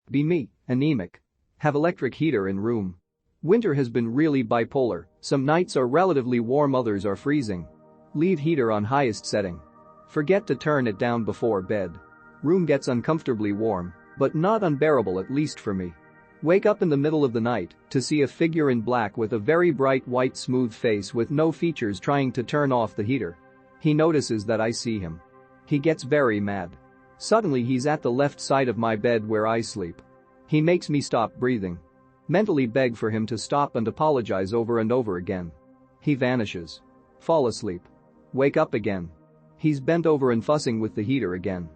Be me, anemic. Have electric heater in room. Winter has been really bipolar, some nights are relatively warm, others are freezing. Leave heater on highest setting. Forget to turn it down before bed. Room gets uncomfortably warm, but not unbearable, at least for me. Wake up in the middle of the night to see a figure in black with a very bright white smooth face with no features trying to turn off the heater. He notices that I see him. He gets very mad. Suddenly he's at the left side of my bed where I sleep. He makes me stop breathing. Mentally beg for him to stop and apologize over and over again. He vanishes. Fall asleep. Wake up again. He's bent over and fussing with the heater again.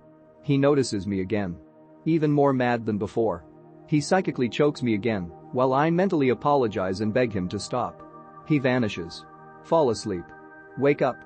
He notices me again. Even more mad than before. He psychically chokes me again, while I mentally apologize and beg him to stop. He vanishes. Fall asleep. Wake up.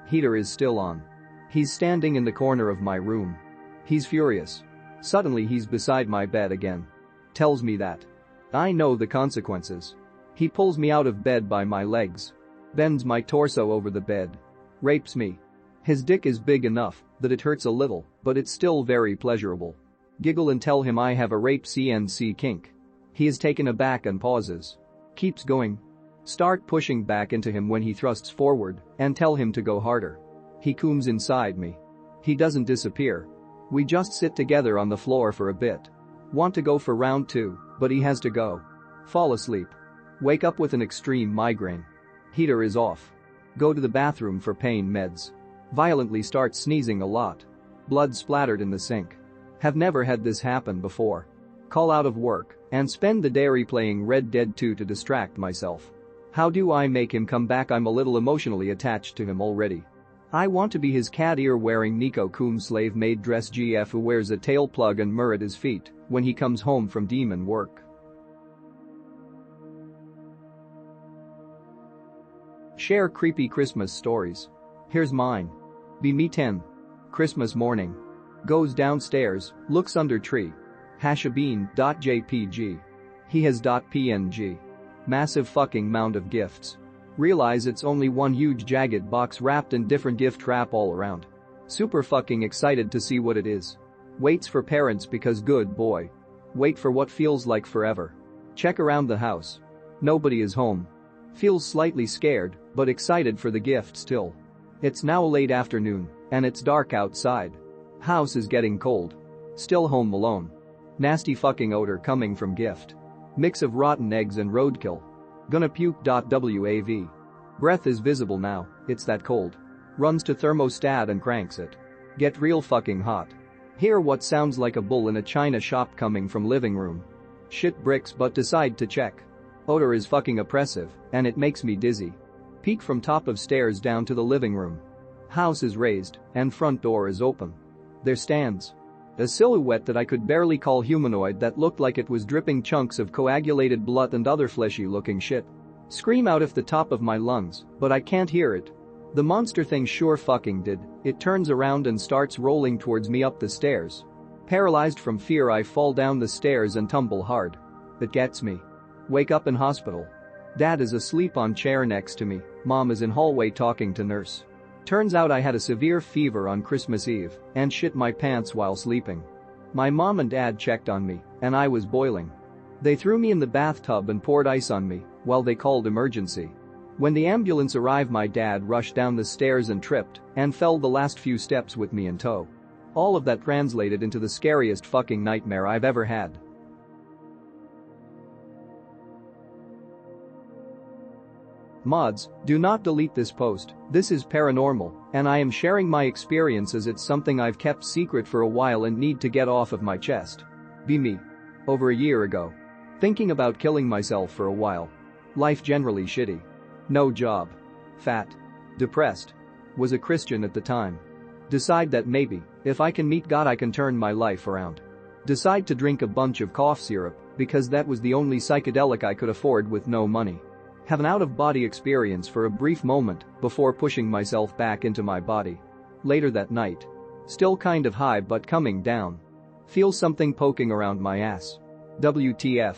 Heater is still on. He's standing in the corner of my room. He's furious. Suddenly he's beside my bed again. Tells me that. I know the consequences. He pulls me out of bed by my legs. Bends my torso over the bed. Rapes me. His dick is big enough that it hurts a little, but it's still very pleasurable. Giggle and tell him I have a rape CNC kink. He is taken aback and pauses. Keeps going. Start pushing back into him when he thrusts forward and tell him to go harder. He cooms inside me. He doesn't disappear. We just sit together on the floor for a bit. Want to go for round 2, but he has to go. Fall asleep. Wake up with an extreme migraine. Heater is off. Go to the bathroom for pain meds. Violently start sneezing a lot. Blood splattered in the sink. Have never had this happen before. Call out of work and spend the day replaying Red Dead 2 to distract myself. How do I make him come back? I'm a little emotionally attached to him already. I want to be his cat ear wearing Nico Coom's slave maid dress GF who wears a tail plug and myrrh at his feet when he comes home from demon work. Share creepy Christmas stories. Here's mine. Be me 10. Christmas morning. Goes downstairs, looks under tree. Hashabeen.jpg. He has .png. Massive fucking mound of gifts. Realize it's only one huge jagged box wrapped in different gift wrap all around. Super fucking excited to see what it is. Waits for parents because good boy. Wait for what feels like forever. Check around the house. Nobody is home. Feels slightly scared, but excited for the gift still. It's now late afternoon, and it's dark outside. House is getting cold. Still home alone. Nasty fucking odor coming from gift. Mix of rotten eggs and roadkill. Gonna puke. Wav. Breath is visible now, it's that cold. Runs to thermostat and cranks it. Get real fucking hot. Hear what sounds like a bull in a china shop coming from living room. Shit bricks but decide to check. Odor is fucking oppressive, and it makes me dizzy. Peek from top of stairs down to the living room. House is raised, and front door is open. There stands a silhouette that I could barely call humanoid that looked like it was dripping chunks of coagulated blood and other fleshy looking shit. Scream out at the top of my lungs, but I can't hear it. The monster thing sure fucking did. It turns around and starts rolling towards me up the stairs. Paralyzed from fear, I fall down the stairs and tumble hard. It gets me. Wake up in hospital. Dad is asleep on chair next to me. Mom is in hallway talking to nurse. Turns out I had a severe fever on Christmas Eve and shit my pants while sleeping. My mom and dad checked on me, and I was boiling. They threw me in the bathtub and poured ice on me while they called emergency. When the ambulance arrived, my dad rushed down the stairs and tripped and fell the last few steps with me in tow. All of that translated into the scariest fucking nightmare I've ever had. Mods, do not delete this post. This is paranormal, and I am sharing my experience as it's something I've kept secret for a while and need to get off of my chest. Be me. Over a year ago. Thinking about killing myself for a while. Life generally shitty. No job. Fat. Depressed. Was a Christian at the time. Decide that maybe, if I can meet God, I can turn my life around. Decide to drink a bunch of cough syrup because that was the only psychedelic I could afford with no money. Have an out-of-body experience for a brief moment before pushing myself back into my body. Later that night. Still kind of high but coming down. Feel something poking around my ass. WTF.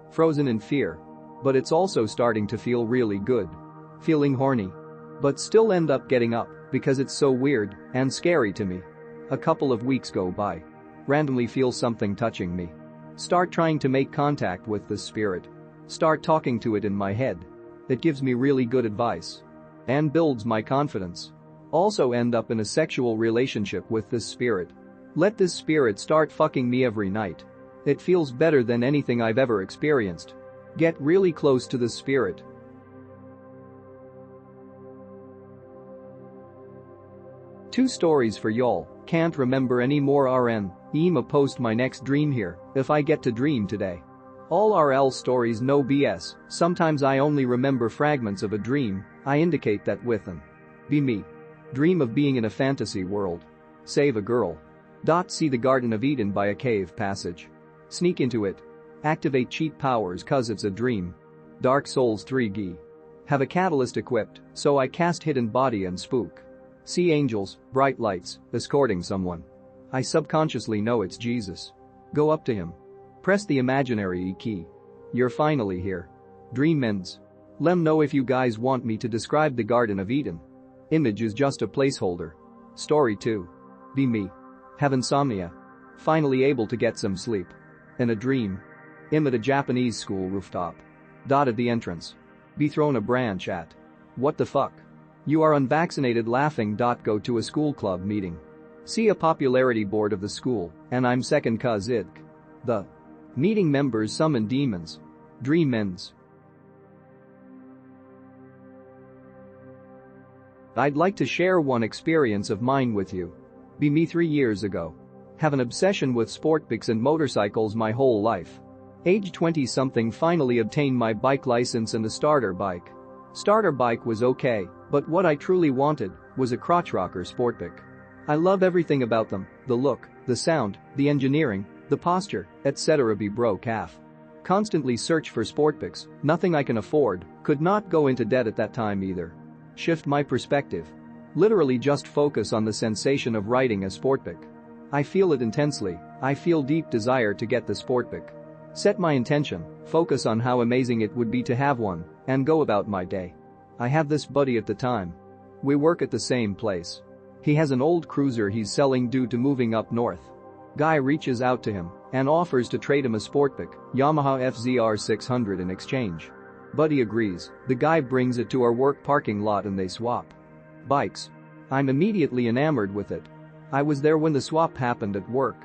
Frozen in fear. But it's also starting to feel really good. Feeling horny. But still end up getting up because it's so weird and scary to me. A couple of weeks go by. Randomly feel something touching me. Start trying to make contact with the spirit. Start talking to it in my head. It gives me really good advice. And builds my confidence. Also end up in a sexual relationship with this spirit. Let this spirit start fucking me every night. It feels better than anything I've ever experienced. Get really close to the spirit. Two stories for y'all. Can't remember any more RN. I'ma post my next dream here, if I get to dream today. All RL stories no BS, sometimes I only remember fragments of a dream, I indicate that with an. Be me. Dream of being in a fantasy world. Save a girl. See the Garden of Eden by a cave passage. Sneak into it. Activate cheat powers cause it's a dream. Dark Souls 3 G. Have a catalyst equipped, so I cast hidden body and spook. See angels, bright lights, escorting someone. I subconsciously know it's Jesus. Go up to him. Press the imaginary E key. You're finally here. Dream ends. Lem know if you guys want me to describe the Garden of Eden. Image is just a placeholder. Story 2. Be me. Have insomnia. Finally able to get some sleep. In a dream. At a Japanese school rooftop. At the entrance. Be thrown a branch at. What the fuck? You are unvaccinated laughing. Go to a school club meeting. See a popularity board of the school, and I'm second cuz idk. The meeting members summon demons. Dream ends. I'd like to share one experience of mine with you. Be me 3 years ago. Have an obsession with sport bikes and motorcycles my whole life. Age 20-something finally obtained my bike license and a starter bike. Starter bike was okay, but what I truly wanted was a crotch rocker sport bike. I love everything about them, the look, the sound, the engineering, the posture, etc. Be broke half. Constantly search for sport bikes, nothing I can afford, could not go into debt at that time either. Shift my perspective. Literally just focus on the sensation of riding a sport bike. I feel it intensely, I feel deep desire to get the sport bike. Set my intention, focus on how amazing it would be to have one, and go about my day. I have this buddy at the time. We work at the same place. He has an old cruiser he's selling due to moving up north. Guy reaches out to him and offers to trade him a sport bike, Yamaha FZR 600 in exchange. Buddy agrees, the guy brings it to our work parking lot and they swap bikes. I'm immediately enamored with it. I was there when the swap happened at work.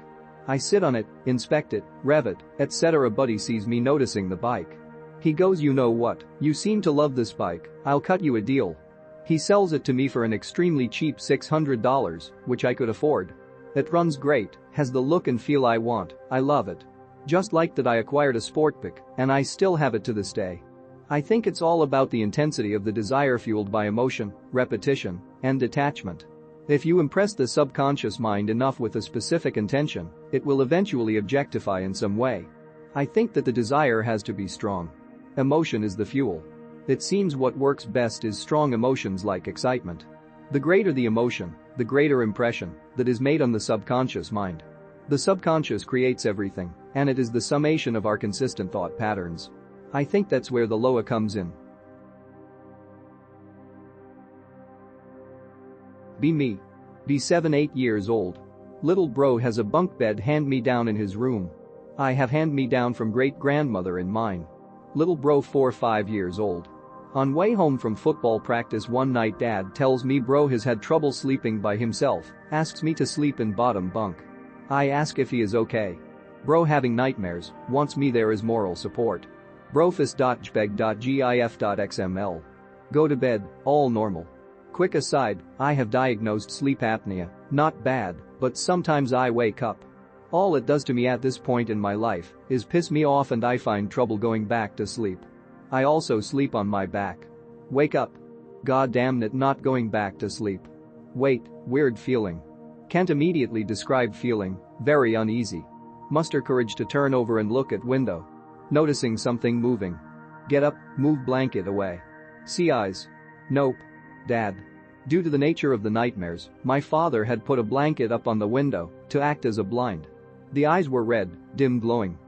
I sit on it, inspect it, rev it, etc. Buddy sees me noticing the bike. He goes, you know what, you seem to love this bike, I'll cut you a deal. He sells it to me for an extremely cheap $600, which I could afford. It runs great, has the look and feel I want, I love it. Just like that I acquired a sport bike, and I still have it to this day. I think it's all about the intensity of the desire fueled by emotion, repetition, and detachment. If you impress the subconscious mind enough with a specific intention, it will eventually objectify in some way. I think that the desire has to be strong. Emotion is the fuel. It seems what works best is strong emotions like excitement. The greater the emotion, the greater impression that is made on the subconscious mind. The subconscious creates everything, and it is the summation of our consistent thought patterns. I think that's where the Loa comes in. Be me. Be 7-8 years old. Little bro has a bunk bed hand-me-down in his room. I have hand-me-down from great-grandmother in mine. Little bro 4-5 years old. On way home from football practice one night dad tells me bro has had trouble sleeping by himself, asks me to sleep in bottom bunk. I ask if he is okay. Bro having nightmares, wants me there as moral support. Brofist.jpeg.gif.xml. Go to bed, all normal. Quick aside, I have diagnosed sleep apnea, not bad, but sometimes I wake up. All it does to me at this point in my life is piss me off and I find trouble going back to sleep. I also sleep on my back. Wake up. God damn it, not going back to sleep. Wait, weird feeling. Can't immediately describe feeling, very uneasy. Muster courage to turn over and look at window. Noticing something moving. Get up, move blanket away. See eyes. Nope. Dad. Due to the nature of the nightmares, my father had put a blanket up on the window to act as a blind. The eyes were red, dim glowing.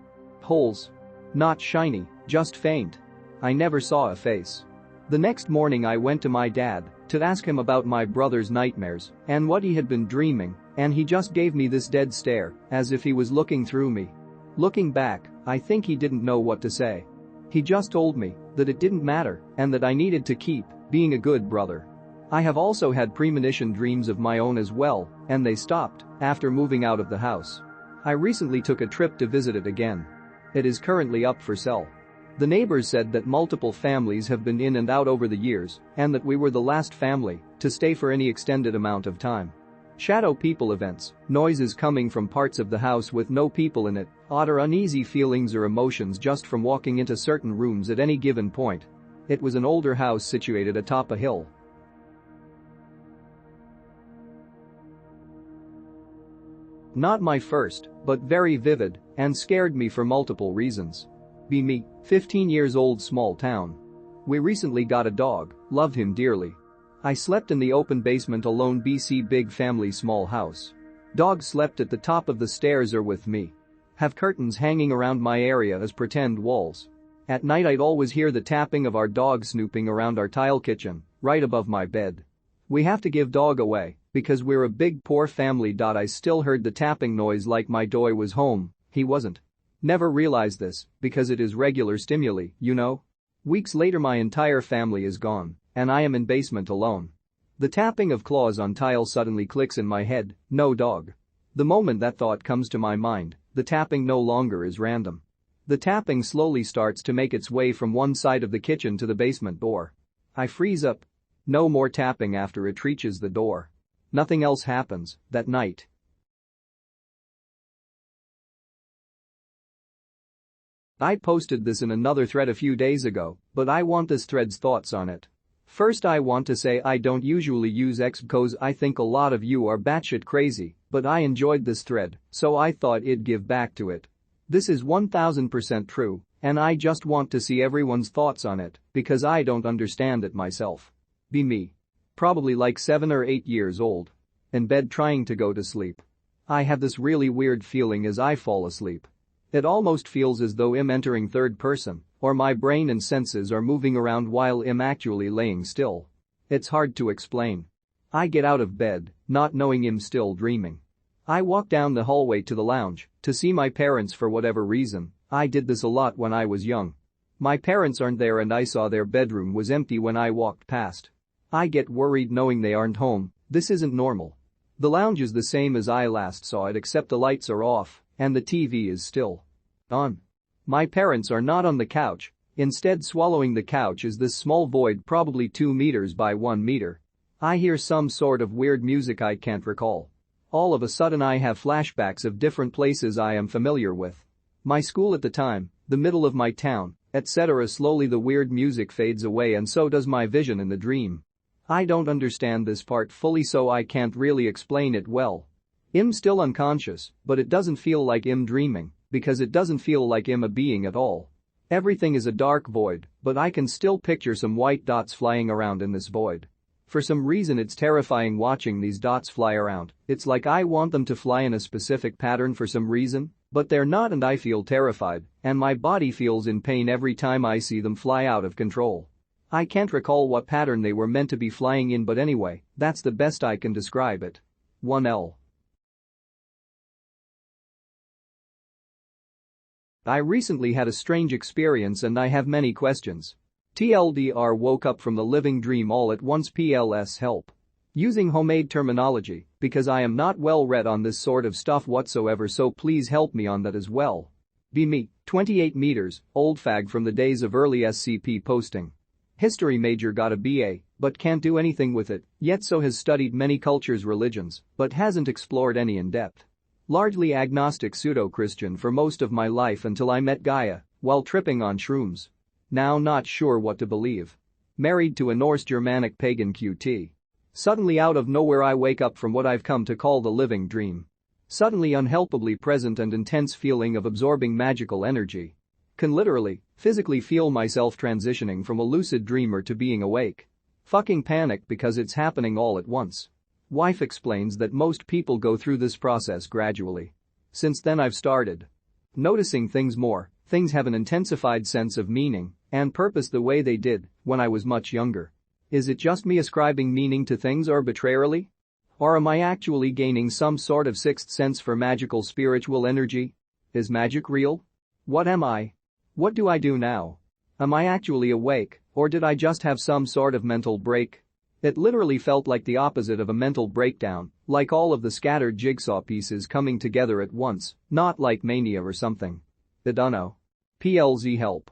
Holes. Not shiny, just faint. I never saw a face. The next morning I went to my dad to ask him about my brother's nightmares and what he had been dreaming, and he just gave me this dead stare, as if he was looking through me. Looking back, I think he didn't know what to say. He just told me that it didn't matter and that I needed to keep being a good brother. I have also had premonition dreams of my own as well, and they stopped after moving out of the house. I recently took a trip to visit it again. It is currently up for sale. The neighbors said that multiple families have been in and out over the years and that we were the last family to stay for any extended amount of time. Shadow people events, noises coming from parts of the house with no people in it, odd or uneasy feelings or emotions just from walking into certain rooms at any given point. It was an older house situated atop a hill. Not my first, but very vivid, and scared me for multiple reasons. Be me, 15 years old, small town. We recently got a dog, love him dearly. I slept in the open basement alone, BC, big family, small house. Dog slept at the top of the stairs or with me. Have curtains hanging around my area as pretend walls. At night I'd always hear the tapping of our dog snooping around our tile kitchen, right above my bed. We have to give dog away because we're a big poor family. I still heard the tapping noise like my dog was home, he wasn't. Never realized this because it is regular stimuli, you know. Weeks later my entire family is gone and I am in basement alone. The tapping of claws on tile suddenly clicks in my head, no dog. The moment that thought comes to my mind, the tapping no longer is random. The tapping slowly starts to make its way from one side of the kitchen to the basement door. I freeze up. No more tapping after it reaches the door. Nothing else happens that night. I posted this in another thread a few days ago, but I want this thread's thoughts on it. First, I want to say I don't usually use X because I think a lot of you are batshit crazy, but I enjoyed this thread, so I thought I'd give back to it. This is 1000% true, and I just want to see everyone's thoughts on it because I don't understand it myself. Be me. Probably like 7 or 8 years old. In bed trying to go to sleep. I have this really weird feeling as I fall asleep. It almost feels as though I'm entering third person, or my brain and senses are moving around while I'm actually laying still. It's hard to explain. I get out of bed, not knowing I'm still dreaming. I walk down the hallway to the lounge to see my parents for whatever reason. I did this a lot when I was young. My parents aren't there and I saw their bedroom was empty when I walked past. I get worried knowing they aren't home. This isn't normal. The lounge is the same as I last saw it except the lights are off and the TV is still on. My parents are not on the couch. Instead, swallowing the couch is this small void probably 2 meters by 1 meter. I hear some sort of weird music I can't recall. All of a sudden I have flashbacks of different places I am familiar with. My school at the time, the middle of my town, etc. Slowly the weird music fades away and so does my vision in the dream. I don't understand this part fully so I can't really explain it well. I'm still unconscious, but it doesn't feel like I'm dreaming because it doesn't feel like I'm a being at all. Everything is a dark void, but I can still picture some white dots flying around in this void. For some reason it's terrifying watching these dots fly around. It's like I want them to fly in a specific pattern for some reason, but they're not and I feel terrified, and my body feels in pain every time I see them fly out of control. I can't recall what pattern they were meant to be flying in, but anyway, that's the best I can describe it. 1L. I recently had a strange experience and I have many questions. TLDR, woke up from the living dream all at once. PLS, help. Using homemade terminology because I am not well read on this sort of stuff whatsoever, so please help me on that as well. Be me, 28 meters, old fag from the days of early SCP posting. History major, got a BA, but can't do anything with it, yet so has studied many cultures, religions, but hasn't explored any in depth. Largely agnostic, pseudo-Christian for most of my life until I met Gaia while tripping on shrooms. Now not sure what to believe. Married to a Norse Germanic pagan QT. Suddenly out of nowhere I wake up from what I've come to call the living dream. Suddenly unhelpably present and intense feeling of absorbing magical energy. Can literally, physically feel myself transitioning from a lucid dreamer to being awake. Fucking panic because it's happening all at once. Wife explains that most people go through this process gradually. Since then I've started noticing things more. Things have an intensified sense of meaning and purpose the way they did when I was much younger. Is it just me ascribing meaning to things arbitrarily? Or am I actually gaining some sort of sixth sense for magical spiritual energy? Is magic real? What am I? What do I do now? Am I actually awake, or did I just have some sort of mental break? It literally felt like the opposite of a mental breakdown, like all of the scattered jigsaw pieces coming together at once, not like mania or something. I dunno. PLZ help.